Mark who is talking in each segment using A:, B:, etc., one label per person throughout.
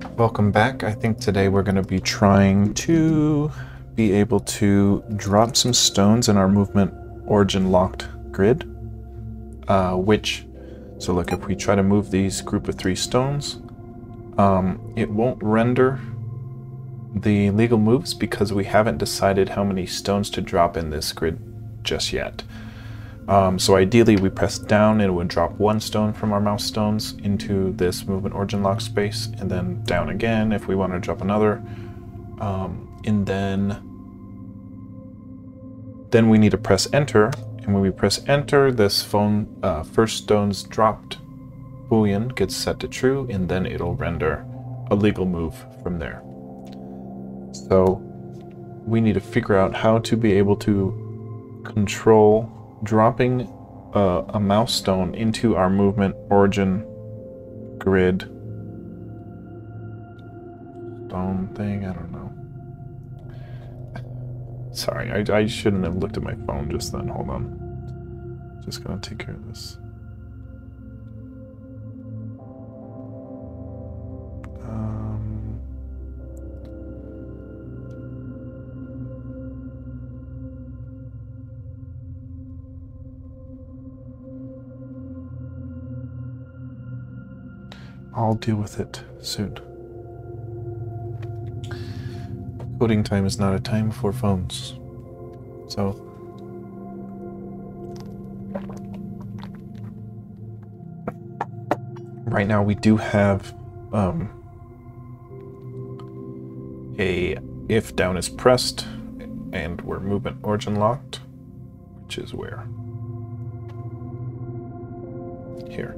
A: Welcome back. I think today we're going to be trying to be able to drop some stones in our movement origin locked grid. So look, if we try to move these group of 3 stones, it won't render the legal moves because we haven't decided how many stones to drop in this grid just yet. So ideally we press down and it would drop 1 stone from our mouse stones into this movement origin lock space, and then down again if we want to drop another. And then we need to press enter, and when we press enter, this first stone's dropped boolean gets set to true, and then it'll render a legal move from there. So we need to figure out how to be able to control dropping a mouse stone into our movement origin grid stone thing. I don't know. Sorry, I shouldn't have looked at my phone just then. Hold on. Just gonna take care of this. I'll deal with it soon. Coding time is not a time for phones. So right now we do have a if down is pressed and we're movement origin locked, which is where? Here.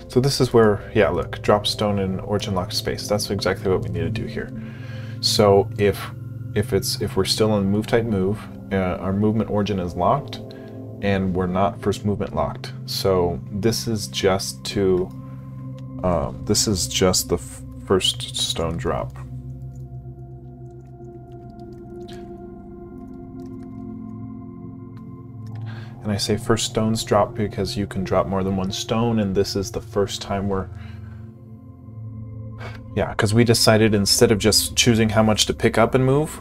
A: So this is where, yeah, look, drop stone in origin locked space. That's exactly what we need to do here. So if we're still in move type move, our movement origin is locked, and we're not first movement locked. So this is just to the first stone drop. And I say first stones drop because you can drop more than 1 stone, and this is the first time we're... Yeah, because we decided instead of just choosing how much to pick up and move,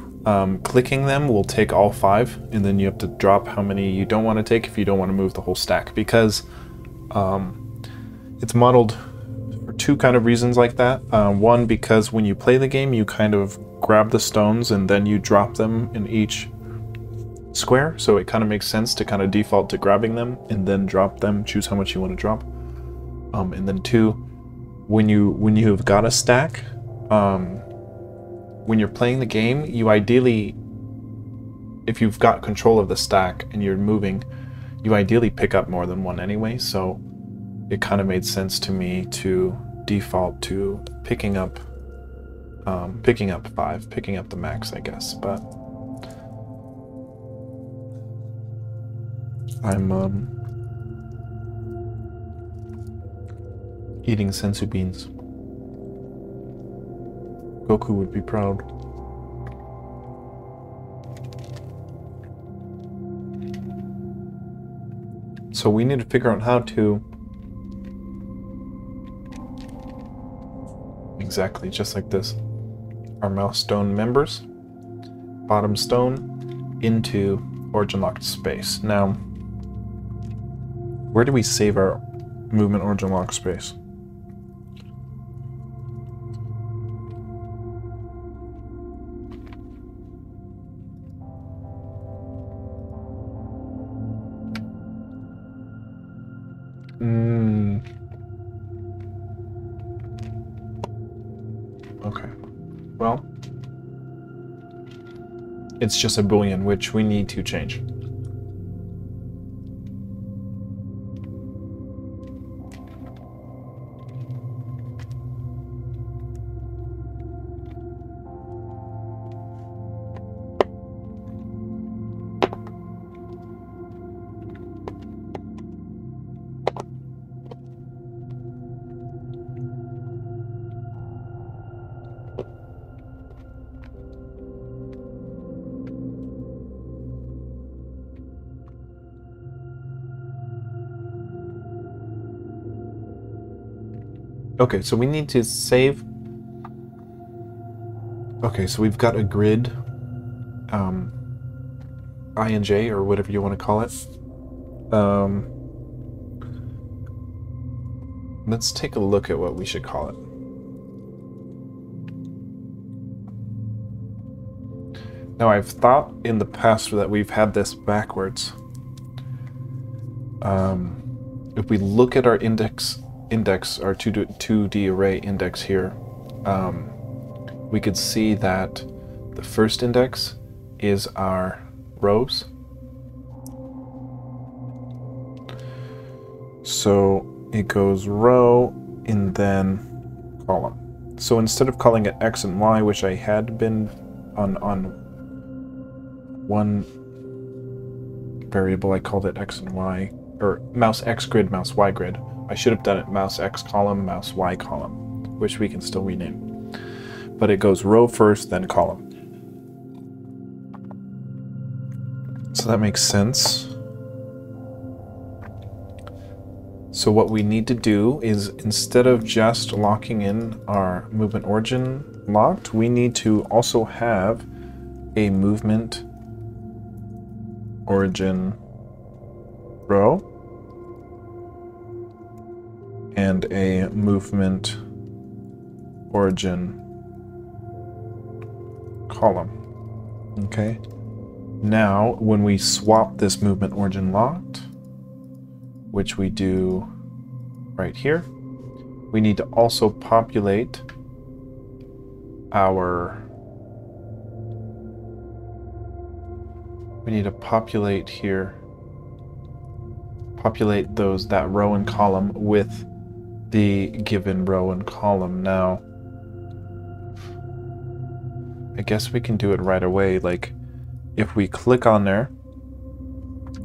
A: clicking them will take all 5, and then you have to drop how many you don't want to take if you don't want to move the whole stack, because it's modeled for 2 kind of reasons like that. One, because when you play the game, you kind of grab the stones and then you drop them in each square, so it kind of makes sense to kind of default to grabbing them and then drop them, choose how much you want to drop. And then 2, when you've got a stack, when you're playing the game, you ideally, if you've got control of the stack and you're moving, you ideally pick up more than 1 anyway, so it kind of made sense to me to default to picking up 5, picking up the max, I guess. But I'm eating sensu beans. Goku would be proud. So we need to figure out how to exactly just like this. Our mouse stone members, bottom stone into origin locked space. Now, where do we save our movement origin lock space? Okay. Well, it's just a boolean, which we need to change. Okay, so we need to save Okay, so we've got a grid, I and J, or whatever you want to call it. Let's take a look at what we should call it. Now, I've thought in the past that we've had this backwards. If we look at our index, our 2D array index here, we could see that the first index is our rows. So it goes row and then column. So instead of calling it X and Y, which I had been on one variable, I called it X and Y, or mouse X grid, mouse Y grid. I should have done it mouse X column, mouse Y column, which we can still rename. But it goes row first, then column. So that makes sense. So what we need to do is, instead of just locking in our movement origin locked, we need to also have a movement origin row and a movement origin column. Okay. Now, when we swap this movement origin locked, which we do right here, we need to also populate our here, populate that row and column with the given row and column. Now, I guess we can do it right away. Like, if we click on there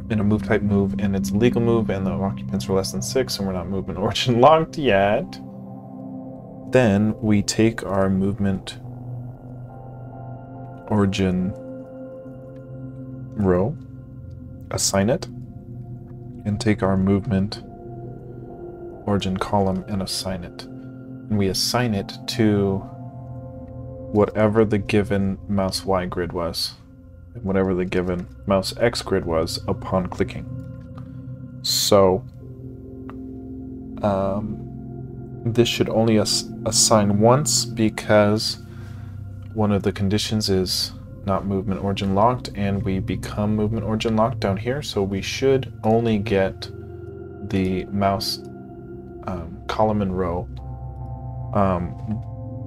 A: in a move type move and it's a legal move and the occupants are less than 6 and we're not movement origin locked yet, then we take our movement origin row, assign it, and take our movement origin column and assign it. And we assign it to whatever the given mouse Y grid was, and whatever the given mouse X grid was upon clicking. So this should only assign once, because one of the conditions is not movement origin locked, and we become movement origin locked down here, so we should only get the mouse column and row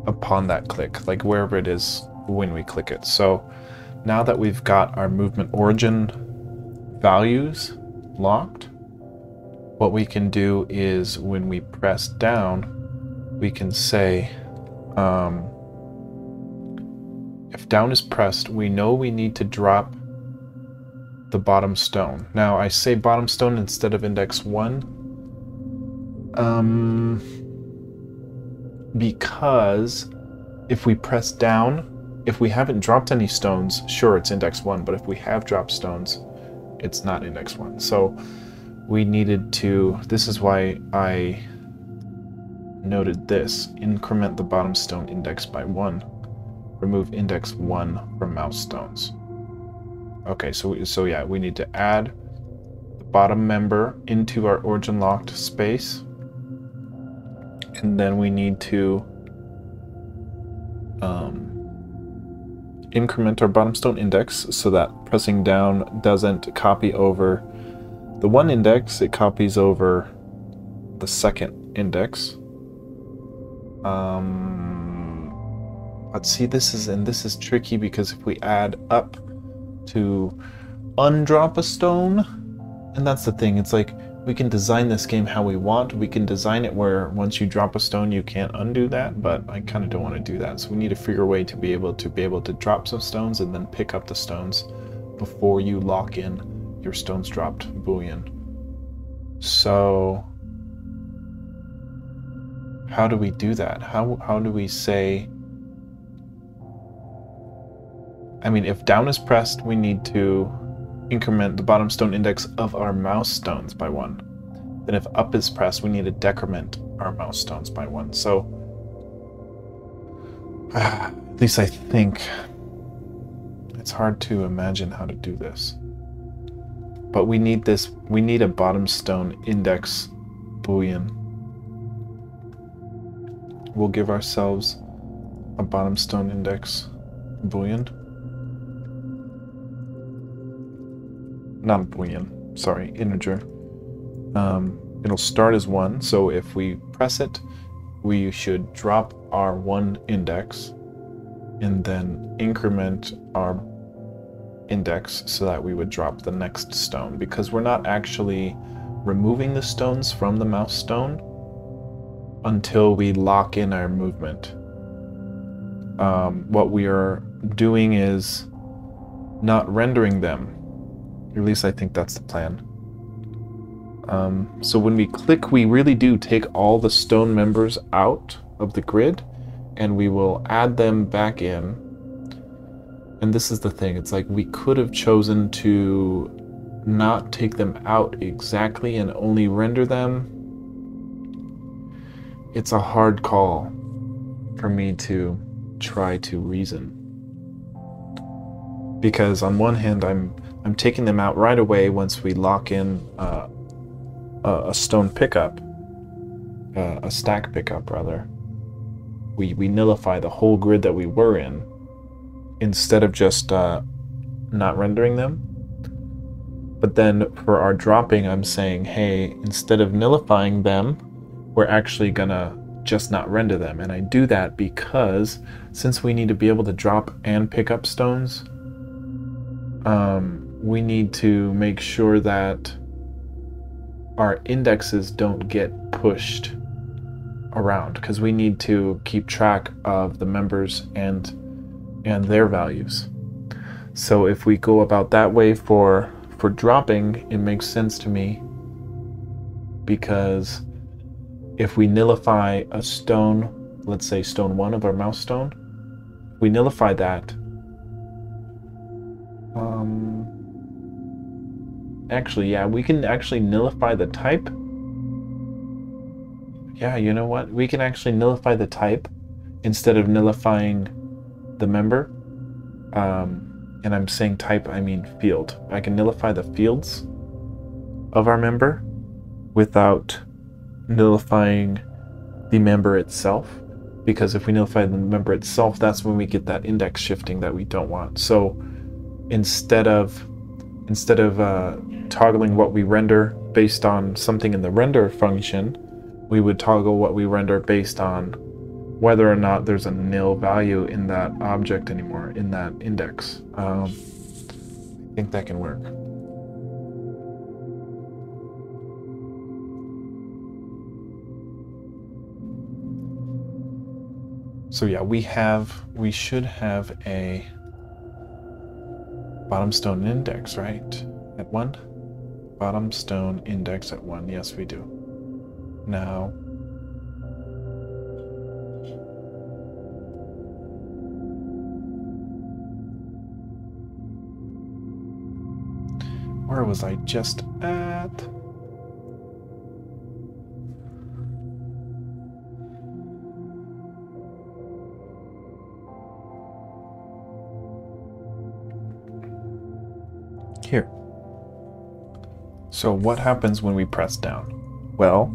A: upon that click, like wherever it is when we click it. So now that we've got our movement origin values locked, what we can do is, when we press down, we can say, if down is pressed, we know we need to drop the bottom stone. Now, I say bottom stone instead of index 1, because if we press down, if we haven't dropped any stones, sure, it's index 1, but if we have dropped stones, it's not index 1. So we needed to, this is why I noted this, increment the bottom stone index by 1. Remove index 1 from mouse stones. Okay, so yeah, we need to add the bottom member into our origin locked space, and then we need to increment our bottom stone index so that pressing down doesn't copy over the one index, it copies over the second index. But see, this is tricky, because if we add up to undrop a stone, and that's the thing, it's like, we can design this game how we want. We can design it where once you drop a stone, you can't undo that, but I kind of don't want to do that. So we need to figure a way to be able to drop some stones and then pick up the stones before you lock in your stones dropped boolean. So how do we do that? How do we say, I mean, if down is pressed, we need to increment the bottom stone index of our mouse stones by 1. Then if up is pressed, we need to decrement our mouse stones by 1. So At least I think. It's hard to imagine how to do this. But we need this, we need a bottom stone index boolean. We'll give ourselves a bottom stone index boolean. Not a boolean, sorry, integer. It'll start as 1, so if we press it, we should drop our 1 index and then increment our index so that we would drop the next stone, because we're not actually removing the stones from the mouse stone until we lock in our movement. What we are doing is not rendering them. At least I think that's the plan. So when we click, we really do take all the stone members out of the grid, and we will add them back in. And this is the thing, it's like we could have chosen to not take them out exactly and only render them. It's a hard call for me to try to reason. Because on one hand, I'm taking them out right away once we lock in a stone pickup, a stack pickup rather. We nullify the whole grid that we were in, instead of just not rendering them. But then for our dropping, I'm saying, hey, instead of nullifying them, we're actually gonna just not render them. And I do that because since we need to be able to drop and pick up stones, we need to make sure that our indexes don't get pushed around, because we need to keep track of the members and their values. So if we go about that way for dropping, it makes sense to me, because if we nullify a stone, let's say stone 1 of our mouse stone, we nullify that. Actually, yeah, we can actually nullify the type. Yeah, you know what? We can actually nullify the type instead of nullifying the member. And I'm saying type, I mean field. I can nullify the fields of our member without nullifying the member itself. Because if we nullify the member itself, that's when we get that index shifting that we don't want. So instead of toggling what we render based on something in the render function, we would toggle what we render based on whether or not there's a nil value in that object anymore, in that index. I think that can work. So yeah, we should have a bottom stone index, right? At 1? Bottom stone index at 1. Yes, we do. Now, where was I just at? Here. So what happens when we press down? Well,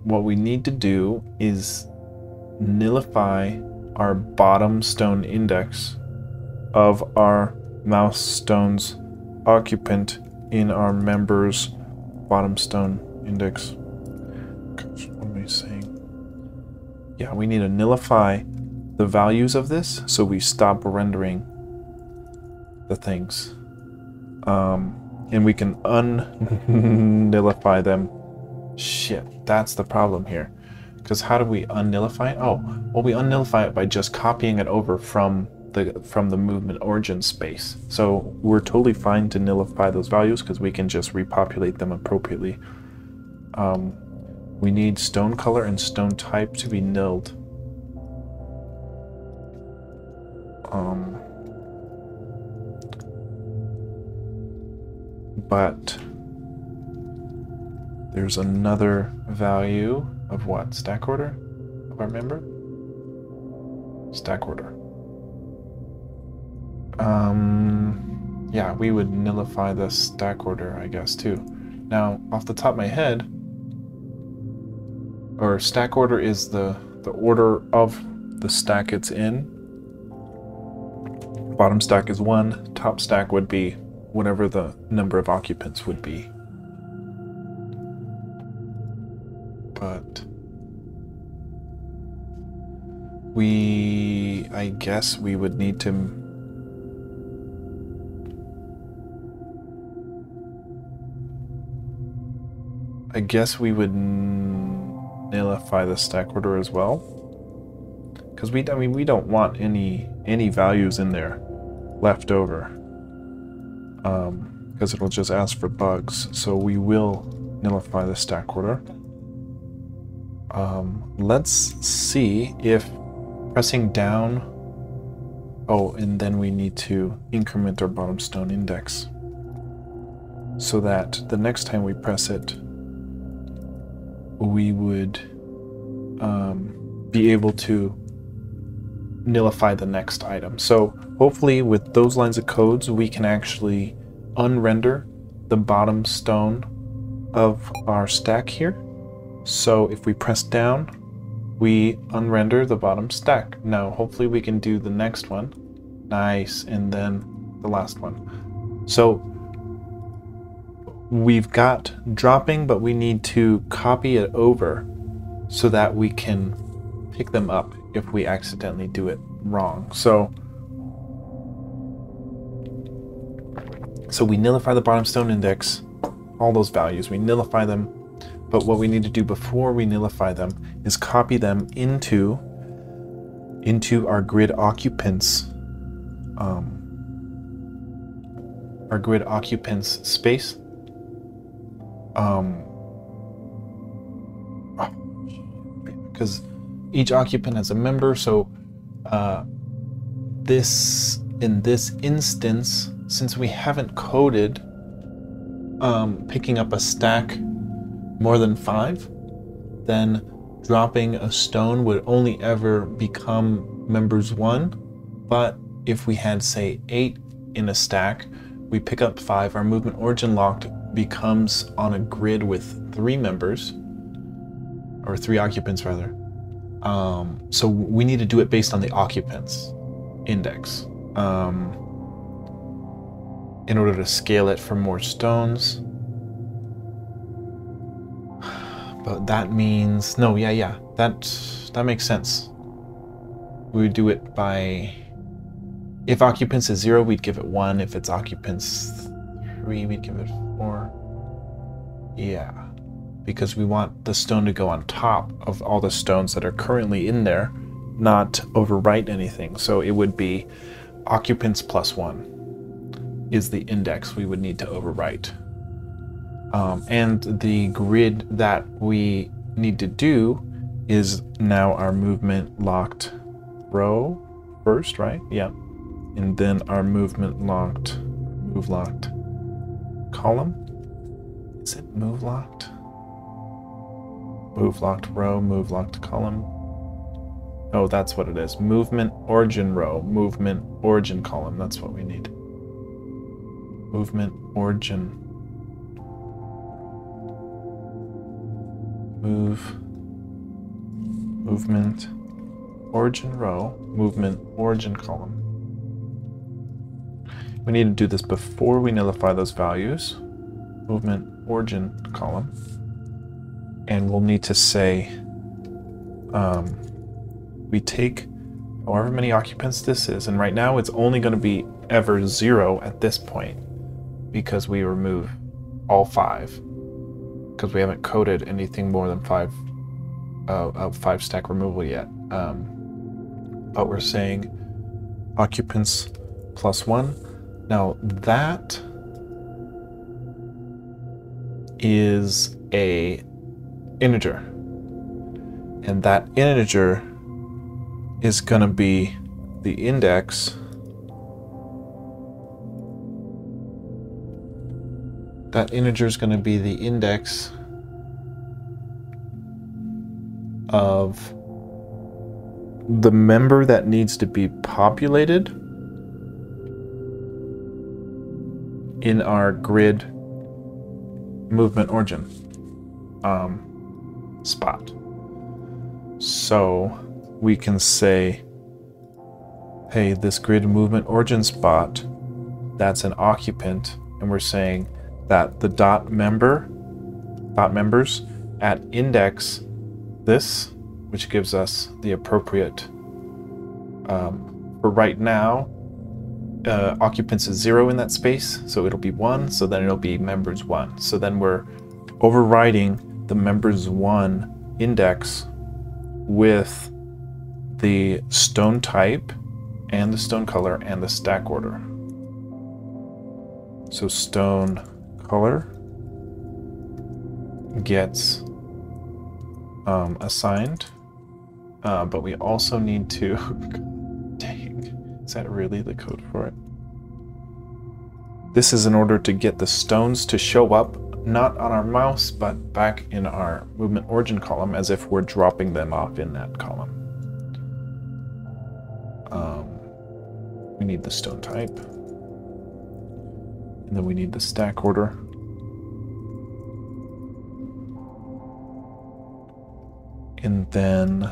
A: what we need to do is nullify our bottom stone index of our mouse stone's occupant in our member's bottom stone index. Gosh, what am I saying? Yeah, we need to nullify the values of this so we stop rendering the things. And we can un-nullify them. Shit, that's the problem here. Because how do we un-nullify it? Oh, well, we un-nullify it by just copying it over from the movement origin space. So we're totally fine to nullify those values because we can just repopulate them appropriately. We need stone color and stone type to be nulled. But there's another value of what? Stack order of our member? stack order. Yeah, we would nullify the stack order, I guess, too. Now, off the top of my head, or stack order is the order of the stack it's in. Bottom stack is 1, top stack would be whatever the number of occupants would be. But I guess we would need to nullify the stack order as well, because we don't want any values in there left over, because it'll just ask for bugs. So we will nullify the stack order. Let's see if pressing down. Oh, and then we need to increment our bottom stone index so that the next time we press it, we would be able to nullify the next item. So hopefully with those lines of codes, we can actually unrender the bottom stone of our stack here. So if we press down, we unrender the bottom stack. Now hopefully we can do the next one. Nice, and then the last one. So we've got dropping, but we need to copy it over so that we can pick them up if we accidentally do it wrong. So we nullify the bottom stone index, all those values, we nullify them. But what we need to do before we nullify them is copy them into our grid occupants, space. Because each occupant has a member, so in this instance, since we haven't coded picking up a stack more than 5, then dropping a stone would only ever become members 1. But if we had, say, 8 in a stack, we pick up 5, our movement origin locked becomes on a grid with 3 members, or 3 occupants rather. So we need to do it based on the occupants index in order to scale it for more stones. But that means, no, yeah, that makes sense. We would do it by, if occupants is 0, we'd give it 1. If it's occupants 3, we'd give it 4. Yeah, because we want the stone to go on top of all the stones that are currently in there, not overwrite anything. So it would be occupants plus 1 is the index we would need to overwrite. And the grid that we need to do is now our movement locked row first, right? Yeah. And then our move locked column. Is it move locked? Move locked row, move locked column. Oh, that's what it is. Movement origin row, movement origin column. That's what we need. Movement origin. Movement origin row, movement origin column. We need to do this before we nullify those values. Movement origin column. And we'll need to say we take however many occupants this is, and right now it's only going to be ever 0 at this point because we remove all 5. Because we haven't coded anything more than 5 stack removal yet. But we're saying occupants plus 1. Now that is a integer, and that integer is going to be the index that integer is going to be the index of the member that needs to be populated in our grid movement origin spot. So we can say, hey, this grid movement origin spot, that's an occupant, and we're saying that the dot members at index this, which gives us the appropriate, for right now, occupants is 0 in that space, so it'll be 1, so then it'll be members 1. So then we're overriding the members 1 index with the stone type and the stone color and the stack order. So stone color gets assigned, but we also need to dang, is that really the code for it? This is in order to get the stones to show up not on our mouse but back in our movement origin column as if we're dropping them off in that column. We need the stone type, and then we need the stack order. And then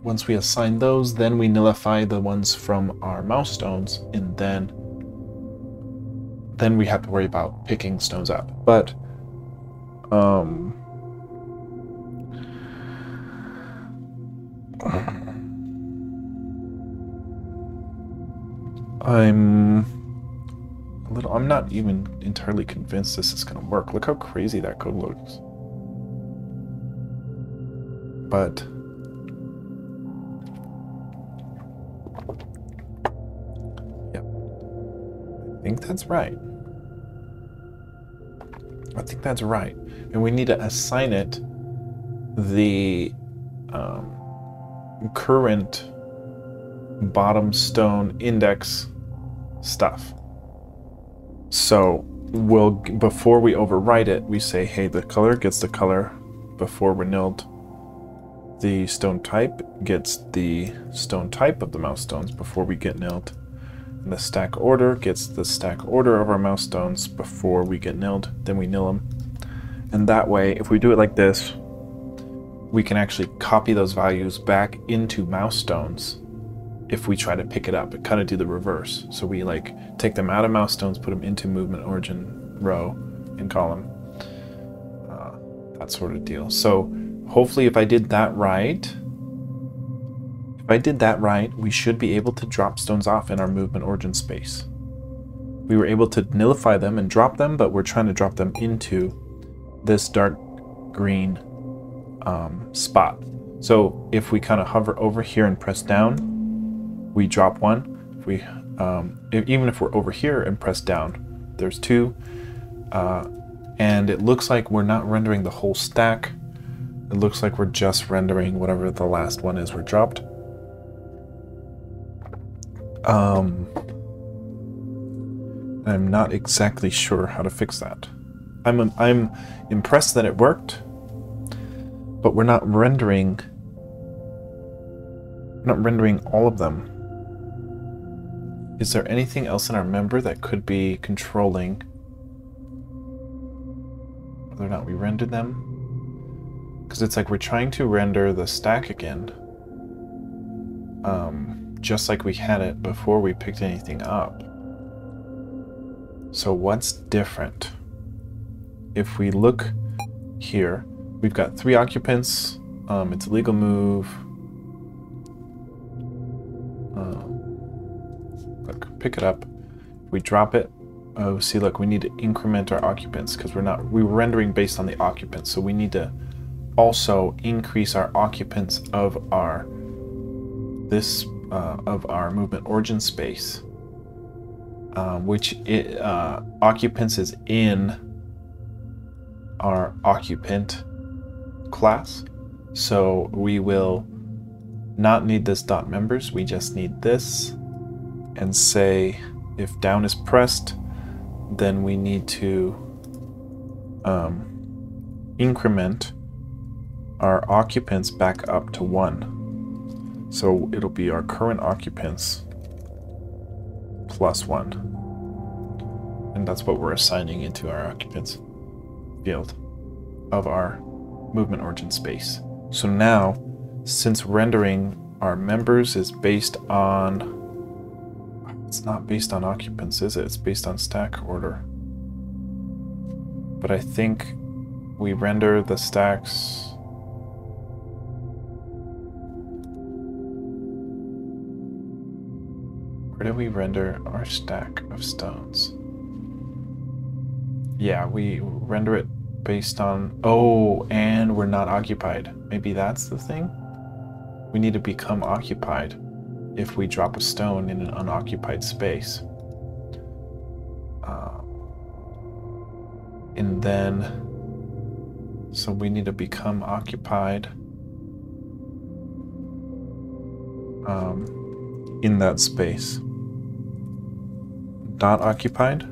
A: once we assign those, then we nullify the ones from our mouse stones, and then we have to worry about picking stones up. But I'm not even entirely convinced this is going to work. Look how crazy that code looks. But yep, I think that's right. I think that's right. And we need to assign it the current bottom stone index stuff. So we'll, before we overwrite it, we say, hey, the color gets the color before we're nilled. The stone type gets the stone type of the mouse stones before we get nilled. And the stack order gets the stack order of our mouse stones before we get nilled. Then we nill them. And that way, if we do it like this, we can actually copy those values back into mouse stones if we try to pick it up, and kind of do the reverse. So we like take them out of mouse stones, put them into movement origin row and column, that sort of deal. So hopefully if I did that right, we should be able to drop stones off in our movement origin space. We were able to nullify them and drop them, but we're trying to drop them into this dark green spot. So if we kind of hover over here and press down, we drop one. If we, even if we're over here and press down, there's 2. And it looks like we're not rendering the whole stack. It looks like we're just rendering whatever the last one is we're dropped. I'm not exactly sure how to fix that. I'm impressed that it worked, but we're not rendering all of them. Is there anything else in our member that could be controlling whether or not we rendered them? Because it's like we're trying to render the stack again, just like we had it before we picked anything up. So what's different? If we look here, we've got 3 occupants. It's a legal move. Look, pick it up. We drop it. Oh, see, look, we need to increment our occupants because we're rendering based on the occupants. So we need to also increase our occupants of our movement origin space, which occupants is in our occupant class. So we will not need this dot members, we just need this, and say if down is pressed, then we need to increment our occupants back up to 1. So it'll be our current occupants plus 1. And that's what we're assigning into our occupants field of our movement origin space. So now, since rendering our members is based on, it's not based on occupants, is it? It's based on stack order. But I think we render the stacks. Where do we render our stack of stones? Yeah, we render it based on, oh, and we're not occupied. Maybe that's the thing? We need to become occupied if we drop a stone in an unoccupied space. And then, so we need to become occupied in that space. Not occupied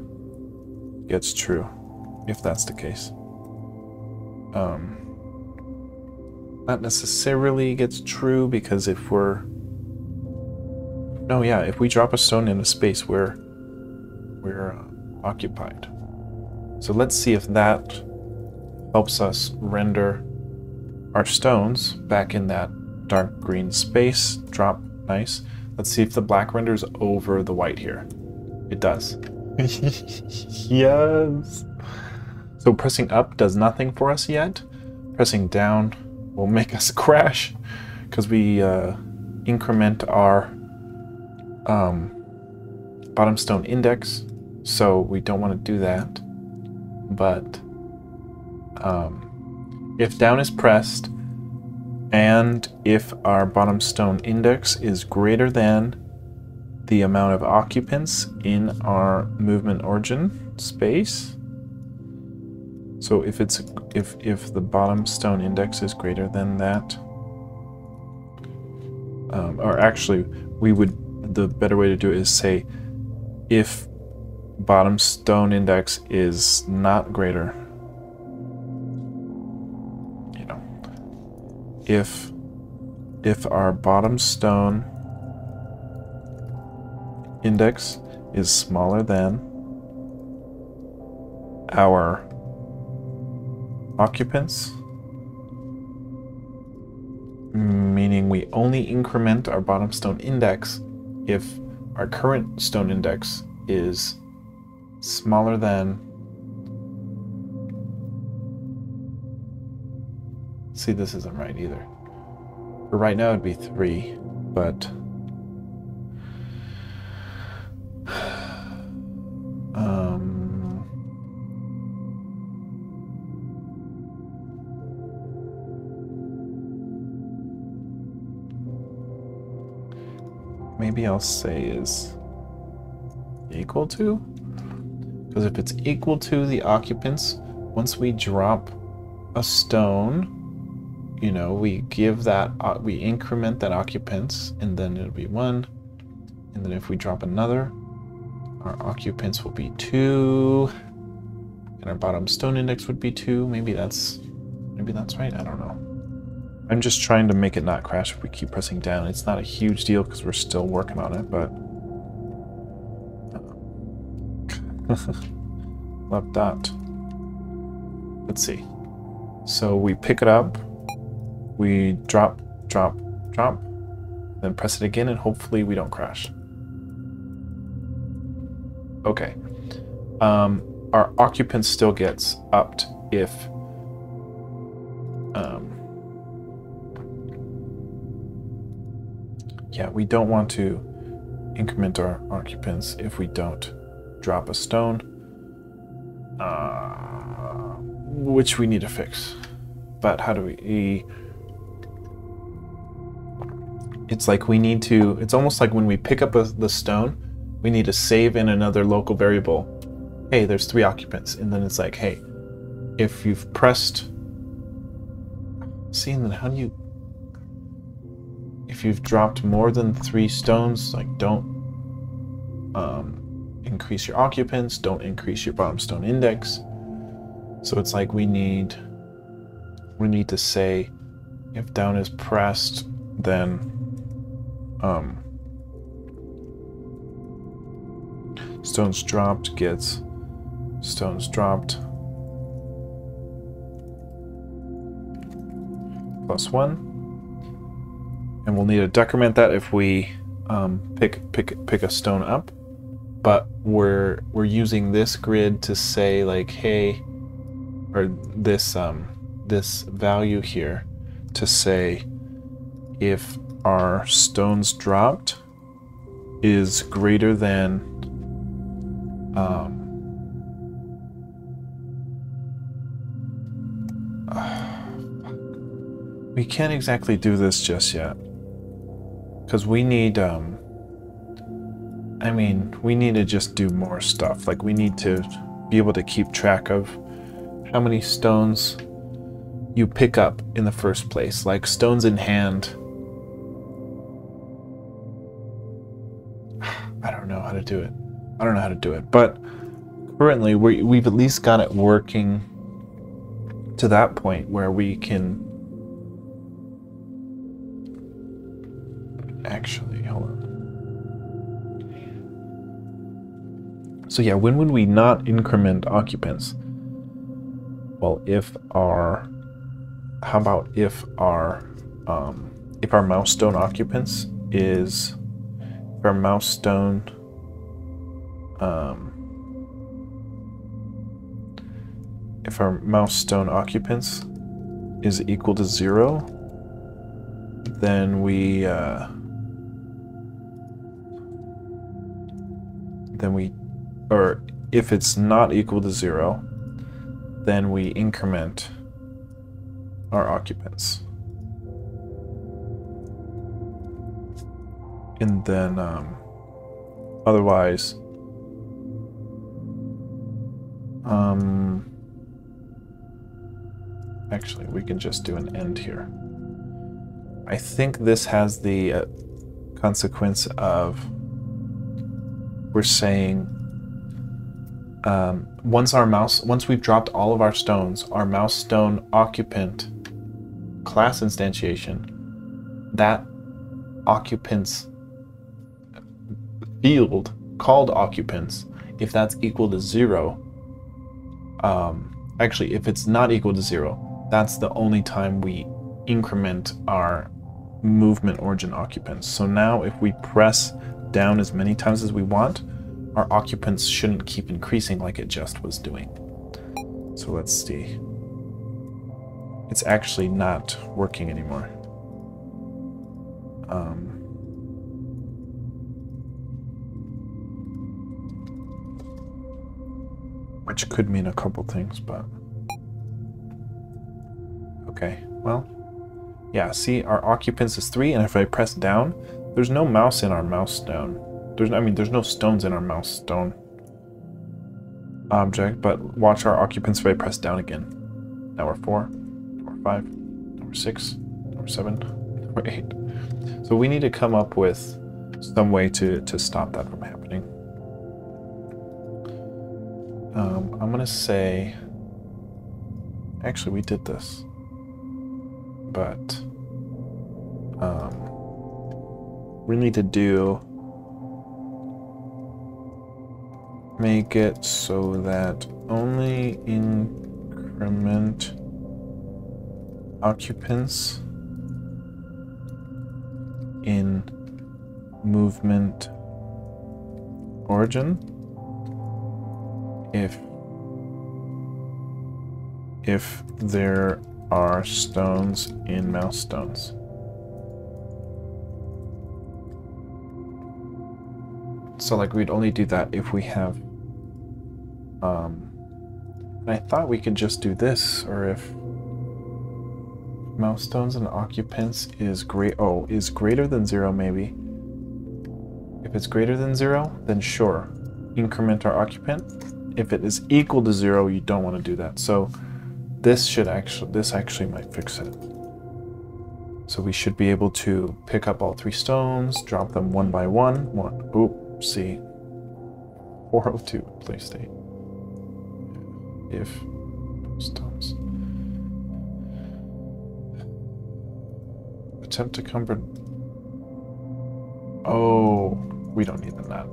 A: gets true, if that's the case. Not necessarily gets true, because if we're, no, yeah, if we drop a stone in a space where we're occupied. So let's see if that helps us render our stones back in that dark green space. Drop, nice. Let's see if the black renders over the white here. It does. Yes. So pressing up does nothing for us yet. Pressing down will make us crash because we increment our bottom stone index. So we don't want to do that. But if down is pressed and if our bottom stone index is greater than the amount of occupants in our movement origin space, so if it's if the bottom stone index is greater than that, or actually the better way to do it is say if bottom stone index is not greater, you know, if our bottom stone index is smaller than our occupants, meaning we only increment our bottom stone index if our current stone index is smaller than, see, this isn't right either. For right now it'd be 3, but maybe I'll say is equal to, because if it's equal to the occupants, once we drop a stone, you know, we give that, we increment that occupants, and then it'll be 1, and then if we drop another, our occupants will be 2, and our bottom stone index would be 2. Maybe that's right, I don't know. I'm just trying to make it not crash if we keep pressing down. It's not a huge deal because we're still working on it, but love that. Let's see. So we pick it up, we drop, then press it again, and hopefully we don't crash. Okay. Our occupant still gets upped if yeah, we don't want to increment our occupants if we don't drop a stone, which we need to fix. But how do we? It's like we need to, it's almost like when we pick up the stone, we need to save in another local variable. Hey, there's 3 occupants. And then it's like, hey, if you've pressed, see, and then how do you, if you've dropped more than 3 stones, like don't increase your occupants, don't increase your bottom stone index. So it's like we need to say If down is pressed, then stones dropped gets stones dropped +1, and we'll need to decrement that if we pick a stone up. But we're using this grid to say like, hey, or this this value here to say if our stones dropped is greater than we can't exactly do this just yet because we need I mean, we need to just do more stuff. Like, we need to be able to keep track of how many stones you pick up in the first place, like stones in hand. I don't know how to do it. I don't know how to do it, but currently we've at least got it working to that point where we can actually, hold on. So yeah, when would we not increment occupants? Well, if our, how about if our mouse stone occupants is, if our mouse stone, if our mouse stone occupants is equal to 0, then we or if it's not equal to 0, then we increment our occupants. And then otherwise actually we can just do an end here. I think this has the consequence of, we're saying once we've dropped all of our stones, our mouse stone occupant class instantiation, that occupants field called occupants, if that's equal to 0, actually if it's not equal to 0, that's the only time we increment our movement origin occupants. So now if we press down as many times as we want, our occupants shouldn't keep increasing like it just was doing. So let's see. It's actually not working anymore. Which could mean a couple things, but okay, well, yeah, see, our occupants is 3, and if I press down, there's no mouse in our mouse stone. There's no stones in our mouse stone object, but watch our occupants if I press down again. Now we're 4, now we're 5, now we're 6, now we're 7, now we're 8. So we need to come up with some way to stop that from happening. I'm gonna say, actually we did this, but we need to make it so that only increment occupants in movement origin if there are stones in mouse stones. So like we'd only do that if we have and I thought we could just do this, or if mouse stones and occupants is greater than 0 maybe. If it's greater than 0, then sure, increment our occupant. If it is equal to 0, you don't want to do that. So this actually might fix it. So we should be able to pick up all 3 stones, drop them one by one. Oopsie. 402 play state. If stones. Attempt to convert. Oh, we don't need that.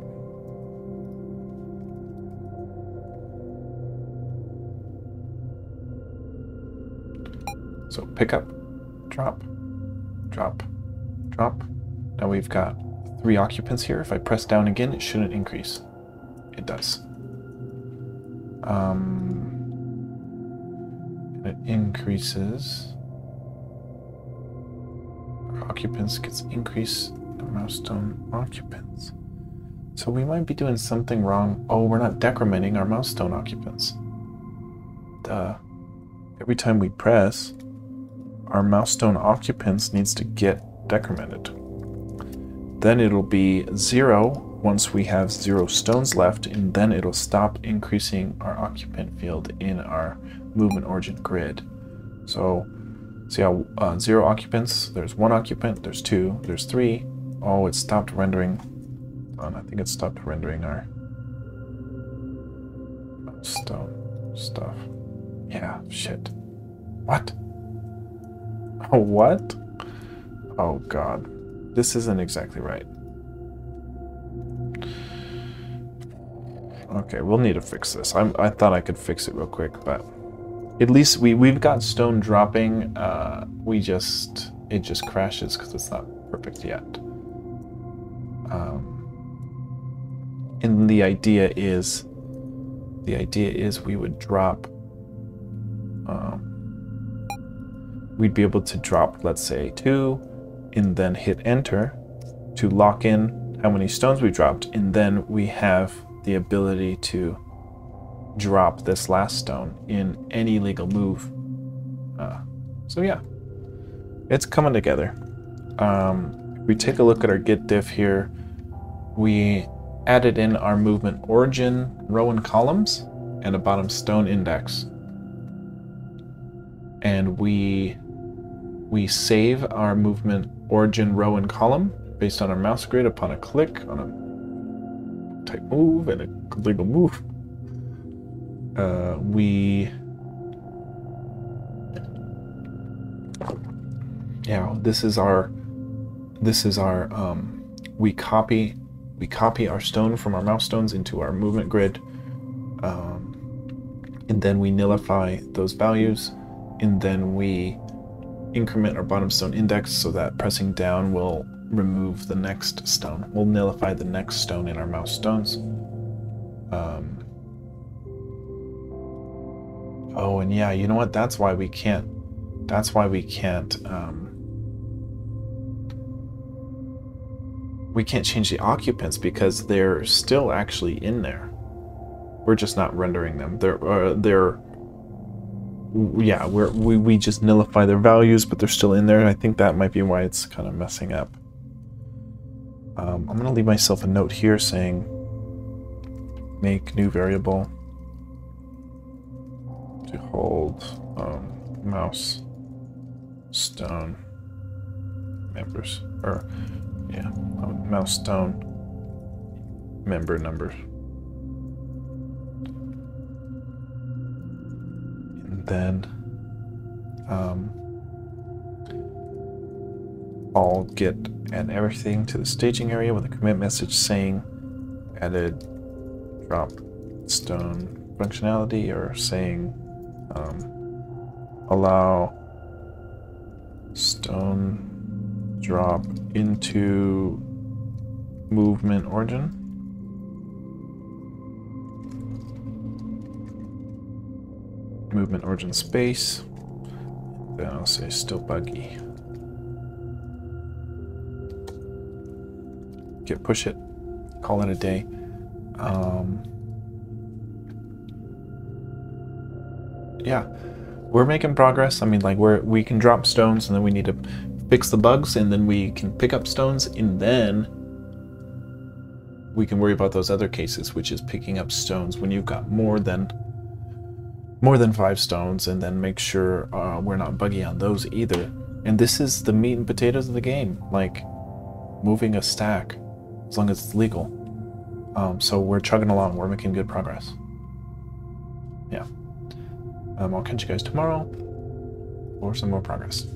A: So pick up, drop, drop, drop. Now we've got 3 occupants here. If I press down again, it shouldn't increase. It does. And it increases. Our occupants gets increase the milestone occupants. So we might be doing something wrong. Oh, we're not decrementing our milestone occupants. Duh. Every time we press, our milestone occupants needs to get decremented. Then it'll be 0 once we have 0 stones left, and then it'll stop increasing our occupant field in our movement origin grid. So see how 0 occupants, there's 1 occupant, there's 2, there's 3. Oh, it stopped rendering. I think it stopped rendering our stone stuff. Yeah, shit. What? Oh, what? Oh, God. This isn't exactly right. Okay, we'll need to fix this. I thought I could fix it real quick, but at least we've got stone dropping. It just crashes because it's not perfect yet. And the idea is we would drop. We'd be able to drop, let's say, 2, and then hit enter to lock in how many stones we dropped, and then we have the ability to drop this last stone in any legal move. So yeah, it's coming together. If we take a look at our git diff here, we added in our movement origin row and columns and a bottom stone index. And we save our movement origin row and column based on our mouse grid upon a click on a type move and a legal move. We copy our stone from our mouse stones into our movement grid, and then we nullify those values, and then we increment our bottom stone index so that pressing down will remove the next stone. We'll nullify the next stone in our mouse stones. Oh, and yeah, you know what? That's why we can't change the occupants, because they're still actually in there. We're just not rendering them. We just nullify their values, but they're still in there. I think that might be why it's kind of messing up. I'm going to leave myself a note here saying make new variable to hold mouse stone members, or yeah, mouse stone member numbers. And then I'll add everything to the staging area with a commit message saying added drop stone functionality, or saying allow stone drop into movement origin. Movement origin space. Then I'll say still buggy. Push it. Call it a day. Yeah, we're making progress. I mean, like we can drop stones, and then we need to fix the bugs, and then we can pick up stones, and then we can worry about those other cases, which is picking up stones when you've got more than 5 stones, and then make sure we're not buggy on those either. And this is the meat and potatoes of the game, like moving a stack, as long as it's legal. So we're chugging along. We're making good progress. Yeah. I'll catch you guys tomorrow for some more progress.